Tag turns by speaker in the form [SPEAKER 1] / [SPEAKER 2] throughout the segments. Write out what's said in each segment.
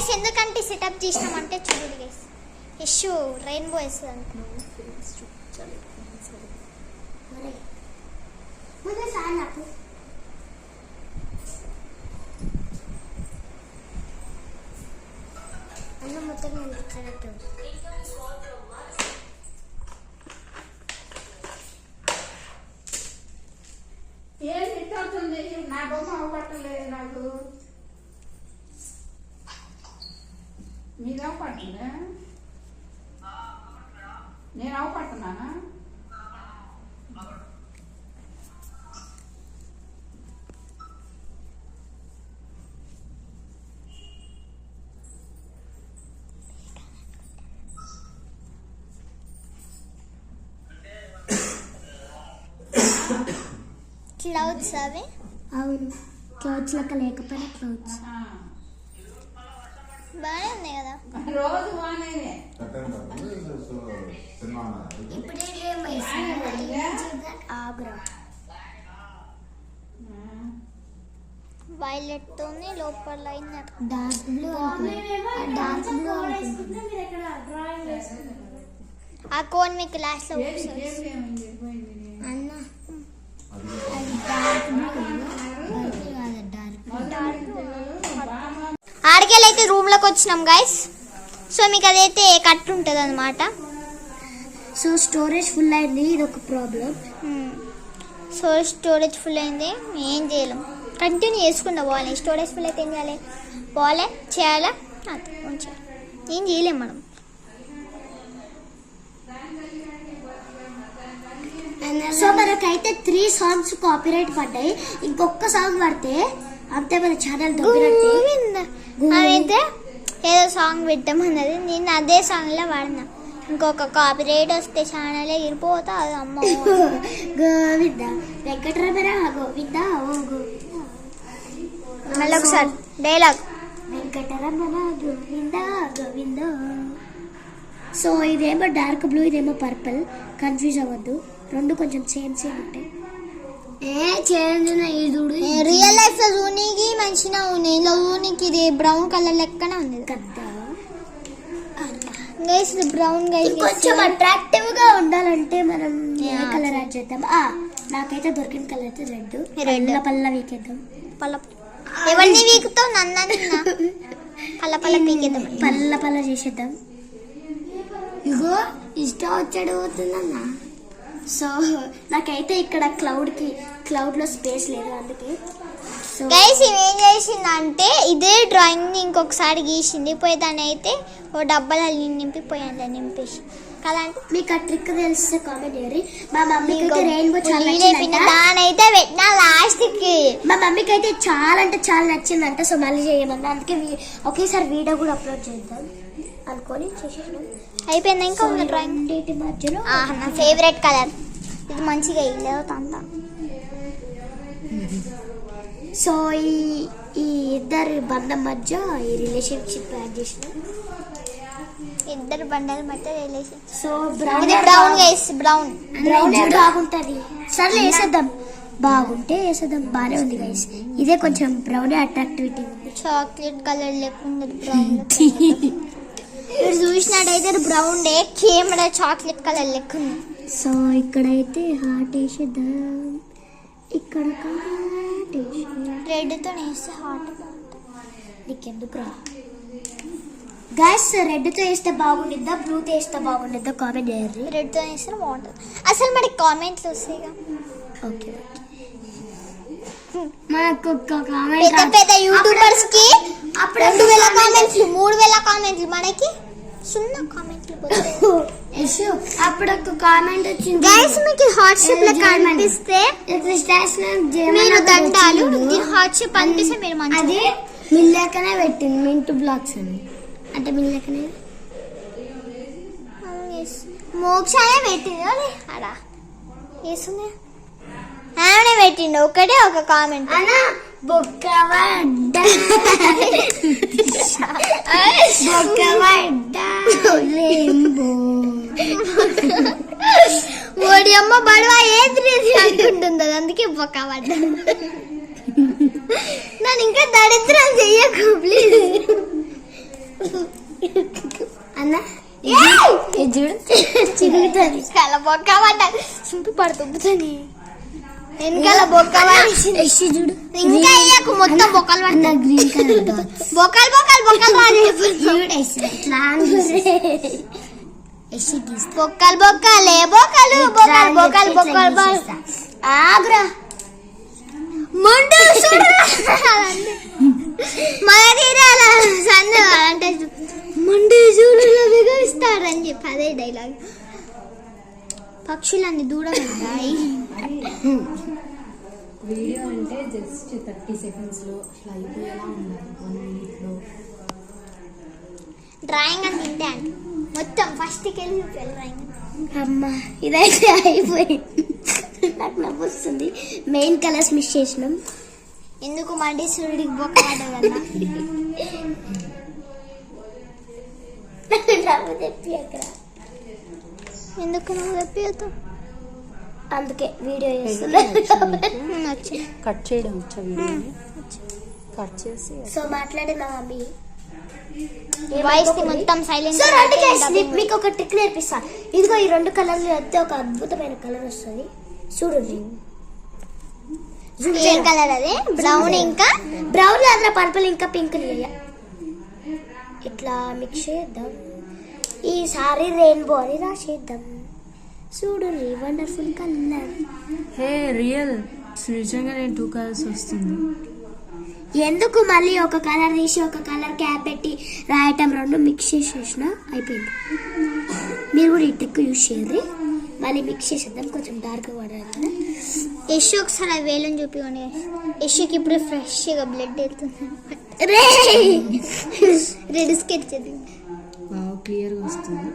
[SPEAKER 1] Guys ఎందుకంటే setup చేసినామంటే చూడండి గైస్ ఇష్యూ రెయిన్బో వేస్తుంది
[SPEAKER 2] మొత్తం కనిపించినట్టు
[SPEAKER 3] ఏం తిట్టవుతుంది నా బొమ్మ అవపట్టలేదు నాకు మీద అవపట్టిందా నేను అవపడుతున్నానా
[SPEAKER 1] క్లౌడ్స్ అవి
[SPEAKER 2] అవును క్లౌడ్స్ లెక్క లేకపోయినా క్లౌడ్స్
[SPEAKER 1] బాగానే ఉన్నాయి కదా
[SPEAKER 3] రోజు బాగానే
[SPEAKER 1] వైలెట్ తోని లోపల
[SPEAKER 2] డార్క్ బ్లూ డార్క్ బ్లూ
[SPEAKER 1] ఆ కోన్ మీకు లాస్ట్ లో
[SPEAKER 2] అన్న అది డార్క్
[SPEAKER 1] ఆడికెళ్ళైతే రూమ్ లోకి వచ్చినాం గైస్ సో మీకు అదైతే కట్ ఉంటుంది అనమాట
[SPEAKER 2] సో స్టోరేజ్ ఫుల్ అయింది ఇది ఒక ప్రాబ్లం
[SPEAKER 1] సో స్టోరేజ్ ఫుల్ అయింది ఏం చేయలేం కంటిన్యూ చేసుకుంటా పోవాలి స్టోరేజ్ ఫుల్ అయితే ఏం చేయాలి పోలే చేయాలా ఏం చేయలేం మనం
[SPEAKER 2] సో మనకైతే 3 సాంగ్స్ కాపీరైట్ పడ్డాయి ఇంకొక సాంగ్ పడితే అంతే మన ఛానల్
[SPEAKER 1] అయితే ఏదో సాంగ్ పెట్టమన్నది నేను అదే సాంగ్ లో వాడినా ఇంకొక కాపీరైట్ వస్తే ఛానల్ ఎగిరిపోతా అది అమ్మ
[SPEAKER 2] గోవింద వెంకటరమణ గోవింద ఓ గోవింద
[SPEAKER 1] మళ్ళీ ఒకసారి డైలాగ్
[SPEAKER 2] వెంకటరమణ గోవింద గోవింద సో ఇదేమో డార్క్ బ్లూ ఇదేమో పర్పుల్ కన్ఫ్యూజ్ అవ్వద్దు రెండు కొంచెం సేమ్ ఉంటాయి
[SPEAKER 1] రియల్ లైఫ్ లో జూనికి మంచిగా ఉంది ఇలా జూనికి ఇది బ్రౌన్ కలర్ లెక్కనే ఉంది
[SPEAKER 2] కదా
[SPEAKER 1] గైస్ బ్రౌన్ గైస్
[SPEAKER 2] కొంచెం అట్రాక్టివ్ గా ఉండాలంటే మనం ఏ కలర్ యాడ్ చేద్దాం నాకైతే దొరికిన కలర్ అయితే రెడ్ పల్ల వీకేద్దాం
[SPEAKER 1] ఎవరిని వీకుతావు నన్న పల్ల పల్ల పీకేద్దాం
[SPEAKER 2] పల్ల పల్ల చేసేద్దాం ఇగో ఇష్టం వచ్చాడు పోతుందన్నా సో నాకైతే ఇక్కడ క్లౌడ్ లో స్పేస్ లేదు అందుకే
[SPEAKER 1] గైస్ ఏం చేసిందంటే ఇదే డ్రాయింగ్ ని ఇంకొకసారి గీసింది పోయి దాన్ని అయితే ఓ డబ్బాలు నింపిపోయాను దాన్ని నింపేసి కదా అంటే
[SPEAKER 2] మీకు ఆ ట్రిక్ తెలిస్తే కామెంట్ చేయరు మా మమ్మీకి అయితే రెయిన్బో చాలా
[SPEAKER 1] దానైతే పెట్టినా లాస్ట్ కి
[SPEAKER 2] మా మమ్మీకి అయితే చాలా అంటే చాలా నచ్చిందంట సో మళ్ళీ చేయమన్నా అందుకే ఒకేసారి వీడియో కూడా అప్లోడ్ చేద్దాం అనుకొని చేసేసాం
[SPEAKER 1] అయిపోయింది ఇంకా ఉన్న డ్రాయింగ్
[SPEAKER 2] మధ్యలో
[SPEAKER 1] నా ఫేవరెట్ కలర్ ఇది మంచిగా ఇల్లేదు అంతా
[SPEAKER 2] సో ఈ ఇద్దరు బంధం మధ్య ఈ రిలేషన్షిప్ యాడ్ చేసిన
[SPEAKER 1] ఇద్దరు బండల మధ్య relation
[SPEAKER 2] so
[SPEAKER 1] brown guys brown
[SPEAKER 2] బాగుంటది సర్లే వేసేద్దాం బాగుంటే వేసేద్దాం బాగానే ఉంది గైస్ ఇదే కొంచెం బ్రౌన్ అట్రాక్టివిటీ
[SPEAKER 1] చాక్లెట్ కలర్ లేకుండా బ్రౌన్ మీరు చూసినట్టయితే brown day camera chocolate colour లెక్క ఉంది
[SPEAKER 2] సో ఇక్కడైతే హార్ట్ వేసేద్దాం ఇక్కడ
[SPEAKER 1] రెడ్ తో వేస్తే హార్ట్
[SPEAKER 2] నీకెందుకు రా గైస్ రెడ్ తో వేస్తే బాగుండిద్దా బ్లూ తో వేస్తే బాగుండిద్దా కామెంట్ చేయరు
[SPEAKER 1] రెడ్ తో వేస్తే బాగుంటుంది అసలు మరి కామెంట్లు వస్తాయి
[SPEAKER 2] ఓకే మనకు
[SPEAKER 1] పెద్ద పెద్ద యూట్యూబర్స్ కి 2000 కామెంట్లు 3000 కామెంట్లు మనకి 0 కామెంట్లు
[SPEAKER 2] అప్పుడు ఒక కామెంట్ వచ్చింది
[SPEAKER 1] గైస్ మీకు హాట్ షేప్ లో కనిపిస్తే మీరు దండాలు హాట్ షేప్ అనిపిస్తే మీరు మంచి
[SPEAKER 2] అది మిల్లకనే పెట్టింది మింటూ బ్లాగ్స్ అని అంటే మిల్లకనే
[SPEAKER 1] మోక్షానే పెట్టింది అడా వేసుకునే ఆమెనే పెట్టిండు ఒకటే ఒక కామెంట్
[SPEAKER 2] అన్నా బొక్కవడ్డ రెయిన్బో
[SPEAKER 1] ఓడి అమ్మ బడవా ఏది అనుకుంటుంది అందుకే బొక్కవడ్డ నన్ను ఇంకా దరిద్రం చెయ్యకు ప్లీజ్
[SPEAKER 2] చిరుగుతుంది.
[SPEAKER 1] వెనకాల బొక్క పడ్డది చింపి పడుతుంది వెనకాల బొక్క పడేసింది.
[SPEAKER 2] యశ్ చూడు
[SPEAKER 1] ఇంకా అయ్యాక మొత్తం బొక్కలు
[SPEAKER 2] అన్న
[SPEAKER 1] పడ్డాయి.
[SPEAKER 2] Green colour dots.
[SPEAKER 1] బొక్కలు బొక్కలు బొక్కలు రాలేదు.
[SPEAKER 2] చూడు యశ్ ఇట్లా యశ్ గీస్తా.
[SPEAKER 1] బొక్కలు బొక్కలే బొక్కలు బొక్కలు బొక్కలు బొక్కలు బొక్కలు.
[SPEAKER 2] ఆగ్రా
[SPEAKER 1] ముందు మరీరాల సన్ను అంటే ముందు చూడులో బిగిస్తారని చెప్పి అదే డైలాగ్. పక్షులన్నీ దూరం ఉంటాయి.
[SPEAKER 4] వీడియో అంటే జస్ట్ 30 సెకండ్స్లో అట్లా అయిపోయేలా ఉండాలి. 1 మినిట్లో
[SPEAKER 1] డ్రాయింగ్ అని తింటే అంటే మొత్తం ఫస్ట్కి వెళ్ళి చూపాలి డ్రాయింగ్.
[SPEAKER 2] అమ్మా ఇదైతే అయిపోయింది. నాకు నవ్వు వస్తుంది. మెయిన్ కలర్స్ మిస్ చేసినాం.
[SPEAKER 1] ఎందుకు మండి సూర్యుడికి బొక్క పడ్డదన్నా.
[SPEAKER 2] నవ్వు తెప్పి అక్కడ
[SPEAKER 1] ఎందుకు నువ్వు తెప్పిస్తావు?
[SPEAKER 2] అందుకే వీడియో చేస్తున్నా.
[SPEAKER 4] కట్ చేయడం వచ్చా వీడియోని కట్ చేసి
[SPEAKER 2] సో మాట్లాడే మా మమ్మీ
[SPEAKER 1] వాయిస్ మొత్తం సైలెంట్.
[SPEAKER 2] సో రండి guys, మీకు ఒక ట్రిక్ నేర్పిస్తా. ఇదిగో ఈ 2 కలర్లు అయితే ఒక అద్భుతమైన కలర్ వస్తుంది. చూడండి
[SPEAKER 1] ఏం కలర్ అది? బ్రౌన్ ఇంకా
[SPEAKER 2] బ్రౌన్ అದ್ರ పర్పుల్ ఇంకా పింక్ ఇట్లా మిక్స్ చేద్దాం. ఈసారి రెయిన్బో అని రాసేద్దాం. చూడండి వండర్ఫుల్ కలర్.
[SPEAKER 4] హే రియల్ నిజంగానే 2 కలర్స్ వస్తుంది.
[SPEAKER 2] ఎందుకు మళ్ళీ ఒక కలర్ తీసి ఒక కలర్ క్యాప్ పెట్టి రాయటం 2 మిక్స్ చేసేసిన అయిపోయింది. మీరు కూడా ఈ ట్రిక్ యూజ్ చేయరు. మళ్ళీ మిక్స్ చేసేద్దాం కొంచెం డార్క్ పడాలి.
[SPEAKER 1] యశ్ ఒకసారి ఆ వేలని చూపించండి. యశ్కి ఇప్పుడు ఫ్రెష్గా బ్లడ్ వెళ్తుంది. రెడ్ స్కెచ్ అది
[SPEAKER 4] క్లియర్గా వస్తుంది.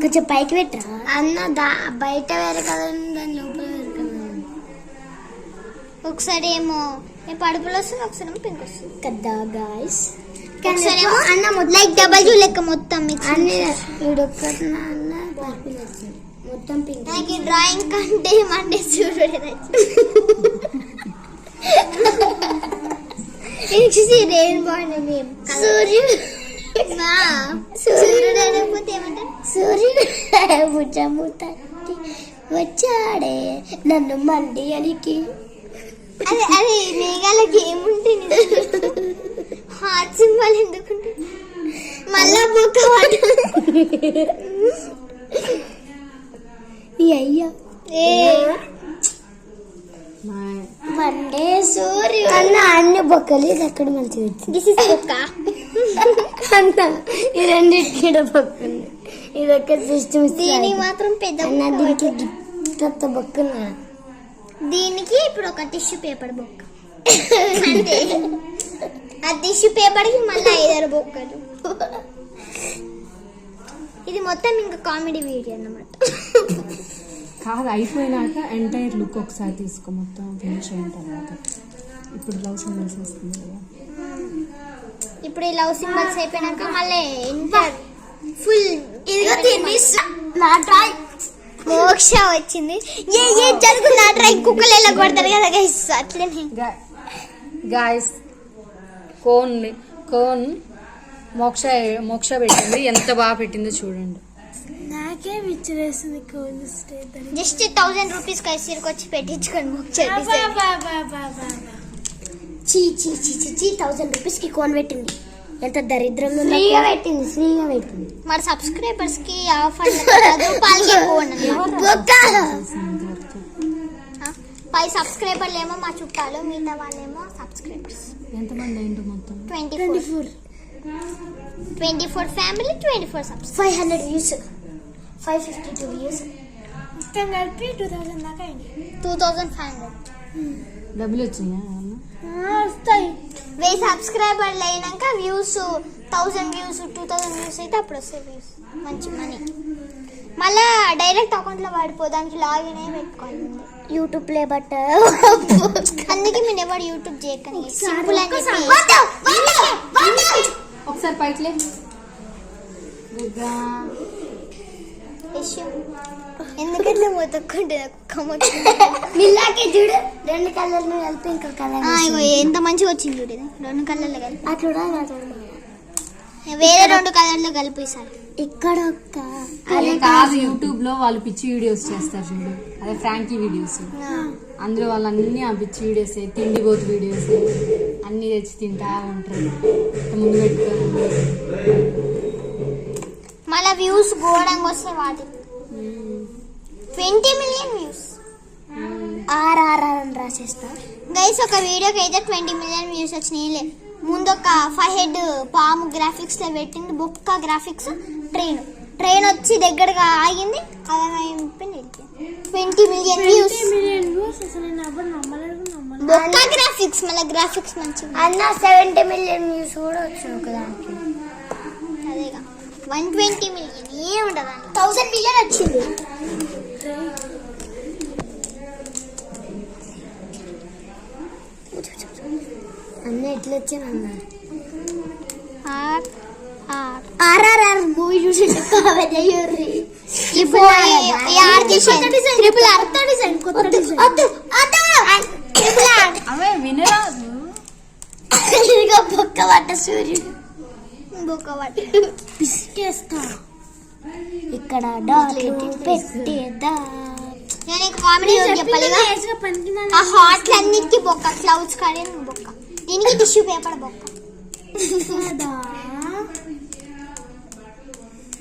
[SPEAKER 2] కొంచెం పైకి పెట్టరా అన్న. బయట వేరే కలర్ దాని లోపల వేరే కలర్.
[SPEAKER 1] ఒకసారి ఏమో పడుపులు వస్తుంది, ఒకసారి ఏమో పింక్ వస్తుంది
[SPEAKER 2] కదా గాయస్.
[SPEAKER 1] ఒకసారి ఏమో అన్న లైక్ డబల్ లెక్క మొత్తం మిక్స్.
[SPEAKER 2] అన్ని అన్న పర్పుల్ వస్తుంది మొత్తం పింక్.
[SPEAKER 1] నాకు ఈ డ్రాయింగ్ కంటే మండే సూర్యుడు రెయిన్బో
[SPEAKER 2] సూర్యుడు
[SPEAKER 1] సూర్యుడు అనకపోతే ఏమంటారు?
[SPEAKER 2] సూర్యుడు భుజము తట్టి వచ్చాడే నన్ను మండి అనికి.
[SPEAKER 1] అదే అది మేఘాలకి ఏముంటుంది? హార్ట్ సింబల్ ఎందుకుంటుంది? మళ్ళా బొక్క
[SPEAKER 2] అయ్యా మండే సూర్యుడు అన్న అన్ని బొక్కలు. ఇది ఎక్కడ మంచిగా వచ్చింది.
[SPEAKER 1] దిస్ ఇస్ బొక్క
[SPEAKER 2] అన్న ఈ రెండింటి బొక్కలు. ఇది ఒక సిస్టమ్.
[SPEAKER 1] దీనికి మాత్రం పెద్ద
[SPEAKER 2] అన్న
[SPEAKER 1] బొక్క.
[SPEAKER 2] దీనికి కొత్త బొక్కలు.
[SPEAKER 1] దీనికి ఇప్పుడు ఒక టిష్యూ పేపర్ బొక్క అంతే. ఆ టిష్యూ పేపర్ కి మళ్ళీ 5 బొక్కలు. ఇది మొత్తం ఇంకా కామెడీ వీడియో అన్నమాట.
[SPEAKER 4] కాదు అయిపోయినాక ఎంటైర్ లుక్ ఒకసారి తీసుకో మొత్తం ఫినిష్ అయిన తర్వాత. ఇప్పుడు లవ్ సింబల్స్ వస్తుంది కదా.
[SPEAKER 1] ఇప్పుడు ఈ లవ్ సింబల్స్ అయిపోయినాక మళ్ళీ ఎంత ఫుల్
[SPEAKER 2] నా డ్రాయింగ్
[SPEAKER 1] మోక్ష వచ్చింది. ఏ జరుగు నా డ్రాయింగ్ కుక్కలు ఎలా కొడతారు కదా గైస్ అట్లనే.
[SPEAKER 4] గాయస్ కోన్ మోక్ష పెట్టింది. ఎంత బాగా పెట్టిందో చూడండి.
[SPEAKER 2] నాకే విచ్చిరేస్తుంది కోన్.
[SPEAKER 1] జస్ట్ 1000 రూపీస్ కైసీరికి వచ్చి పెట్టించుకోండి మోక్ష.
[SPEAKER 2] చీ 1000 రూపీస్ కి కోన్ పెట్టింది. ఎంత దరిద్రంగా ఫ్రీగా పెట్టింది.
[SPEAKER 1] మరి సబ్స్క్రైబర్స్ కి ఆఫర్ 10 రూపాయలకి కోన్. 5 సబ్స్క్రైబర్లు ఏమో మా చుట్టాలు, మిగతా వాళ్ళేమో సబ్స్క్రైబర్స్.
[SPEAKER 4] ఎంతమంది అయిందో మొత్తం?
[SPEAKER 1] 24 ఫ్యామిలీ, 24 సబ్స్క్రైబర్స్.
[SPEAKER 2] 500 views, 552 views. మొత్తం కలిపి 2000 దాకా అయింది.
[SPEAKER 1] 2500
[SPEAKER 4] డబ్బులు వచ్చినాయా?
[SPEAKER 2] వస్తాయి.
[SPEAKER 1] 1000 సబ్స్క్రైబర్లు అయినాక వ్యూస్ 1000 వ్యూస్ 2000 వ్యూస్ అయితే అప్పుడు వస్తాయి వ్యూస్. మంచి మనీ. మళ్ళా డైరెక్ట్ అకౌంట్లో పడిపోదానికి లాగిన్ అయ్యి పెట్టుకోవాలి.
[SPEAKER 2] యూట్యూబ్ ప్లే బట్
[SPEAKER 1] అందుకే మీరు ఎవరు యూట్యూబ్ చేయకండి. సింపుల్ అని చెప్పి
[SPEAKER 4] ఒకసారి పైకిలే.
[SPEAKER 1] ఎందుకంటే మొత్తుకుంటే
[SPEAKER 2] నిల్లాకే చూడు 2 కలర్లు కలిపి ఇంకో కలర్.
[SPEAKER 1] ఎంత మంచిగా వచ్చింది చూడు. ఇది 2 కలర్లు కలిపి
[SPEAKER 2] అట్లా
[SPEAKER 1] వేరే 2 కలర్లు కలిపేసారు.
[SPEAKER 2] ఇక్కడ ఒక్క
[SPEAKER 4] అదే కాదు, యూట్యూబ్ లో వాళ్ళు పిచ్చి వీడియోస్ చేస్తారు చూడు, అదే ఫ్రాంకీ వీడియోస్. అందులో వాళ్ళు అన్ని ఆ పిచ్చి వీడియోస్, తిండిపోతు వీడియోస్ అన్ని తెచ్చి తింటా ఉంటారు ముందు పెట్టుకొని.
[SPEAKER 1] మళ్ళీ వ్యూస్ ఘోరంగా వస్తాయి వాటి. 20 మిలియన్ వ్యూస్.
[SPEAKER 2] RRR అని రాసేస్తా
[SPEAKER 1] గైస్ ఒక వీడియోకి అయితే 20 మిలియన్ వ్యూస్ వచ్చినాయిలే. ముందు ఒక 5 హెడ్ పాము గ్రాఫిక్స్ లో పెట్టింది, బొక్క గ్రాఫిక్స్, ట్రైన్ వచ్చి దగ్గరగా ఆగింది, అలా 20 మిలియన్ వ్యూస్. బొక్క గ్రాఫిక్స్, మళ్ళీ గ్రాఫిక్స్ మంచిగా
[SPEAKER 2] అన్న 70 మిలియన్ వ్యూస్ కూడా వచ్చాయి ఒక దానికి.
[SPEAKER 1] అదేగా 120 మిలియన్ ఏముంటది,
[SPEAKER 2] 1000 మిలియన్ వచ్చింది. అన్న ఎట్లా వచ్చాను అన్న RRR మూవీ చూసి
[SPEAKER 4] వినరాదు
[SPEAKER 2] బొక్క పట్ట సూర్యుడు
[SPEAKER 1] పిసికేస్తా.
[SPEAKER 2] ఇక్కడ డాట్లు పెట్టేదా.
[SPEAKER 1] నేను కామెడీ చెప్పాలిగా, ఆ హాట్లు అన్నిటికీ బొక్క, క్లౌడ్స్ కాడే బొక్క, దీనికి టిష్యూ పేపర్ బొక్క,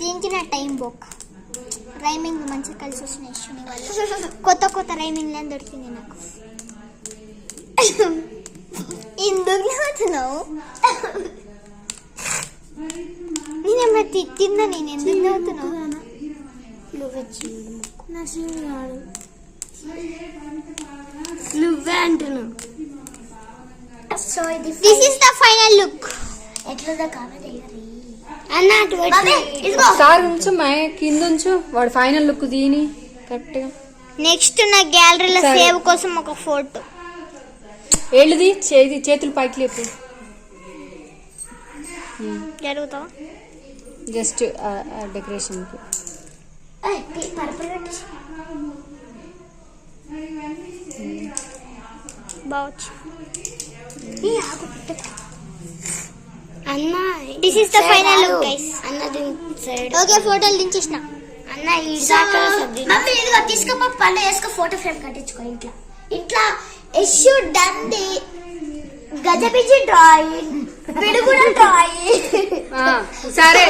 [SPEAKER 1] దీనికి నా టైం బొక్క. రైమింగ్ మంచిగా కలిసి వచ్చినాయి, కొత్త రైమింగ్ అని దొరికింది నాకు. ఎందుకు నవ్వుతున్నావు? నేనేమన్నా తిట్టిందా? నేను ఎందుకు నవ్వుతున్నావు?
[SPEAKER 2] నువ్వే అంటున్నావు. So
[SPEAKER 1] this is the final look.
[SPEAKER 2] ఎట్లా కామెంట్ అయ్యారు అన్న
[SPEAKER 4] ఒకసారి ఉంచు, కింద ఉంచు, వాడు ఫైనల్ లుక్ దీని కరెక్ట్ గా.
[SPEAKER 1] నెక్స్ట్ నా గ్యాలరీలో సేవ్ కోసం ఒక ఫోటో.
[SPEAKER 4] ఏళ్ళది చేతులు పైకి లేపు,
[SPEAKER 1] జరుగుతావా?
[SPEAKER 4] జస్ట్ డెకరేషన్ కి.
[SPEAKER 1] బావచ్చు.
[SPEAKER 2] అన్న
[SPEAKER 1] this is the final look guys.
[SPEAKER 2] అన్నది
[SPEAKER 1] ఓకే, ఫోటోలు దించేసిన.
[SPEAKER 2] అన్న తీసుకో పండు వేసుకో, ఫోటో ఫ్రేమ్ కట్టించుకో ఇంట్లో. ఇట్లా ఎష్యూ డండి గజబిజి డ్రాయింగ్, పిడుగుడ డ్రాయింగ్.
[SPEAKER 4] సరే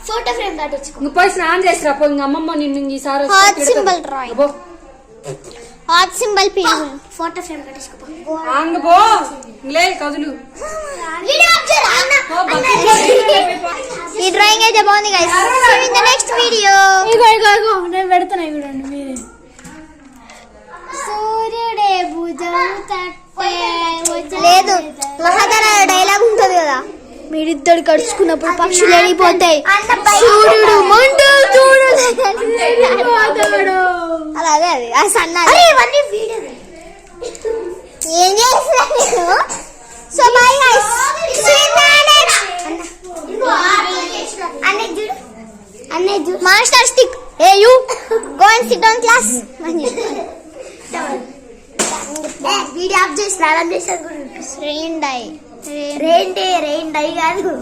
[SPEAKER 2] ఫోటో ఫ్రేమ్ కట్టించుకో.
[SPEAKER 4] నువ్వు పోయి స్నానం చేసిరా పో. ఇంక అమ్మమ్మ నిన్ను ఈసారి
[SPEAKER 1] heart symbol drawing, heart symbol పిడుగు.
[SPEAKER 2] ఫోటో ఫ్రేమ్ కట్టించుకో.
[SPEAKER 4] పో లే కదులు.
[SPEAKER 1] ఈ డ్రాయింగ్ అయితే బాగుంది guys. In the next video
[SPEAKER 2] నేను పెడతాను చూడండి మీరే. సూర్యుడే భుజం
[SPEAKER 1] లేదు, మహాధర డైలాగ్ ఉంటది కదా, మీరిద్దరు కడుచుకున్నప్పుడు పక్షులు వెళ్ళిపోతాయి, సూర్యుడు మండు అలా అదే అది ఆ సన్న ఏం చేస్తున్నా నేను. So bye guys, master stick ఏ you go and sit down class.
[SPEAKER 2] Video off చేసి స్నానం చేసాను.
[SPEAKER 1] రెయిన్ డై
[SPEAKER 2] కాదు,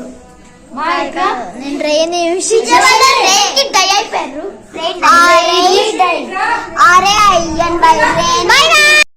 [SPEAKER 1] నేను రెయిన్
[SPEAKER 2] డై అయిపోయారు.
[SPEAKER 1] RAIN by rain.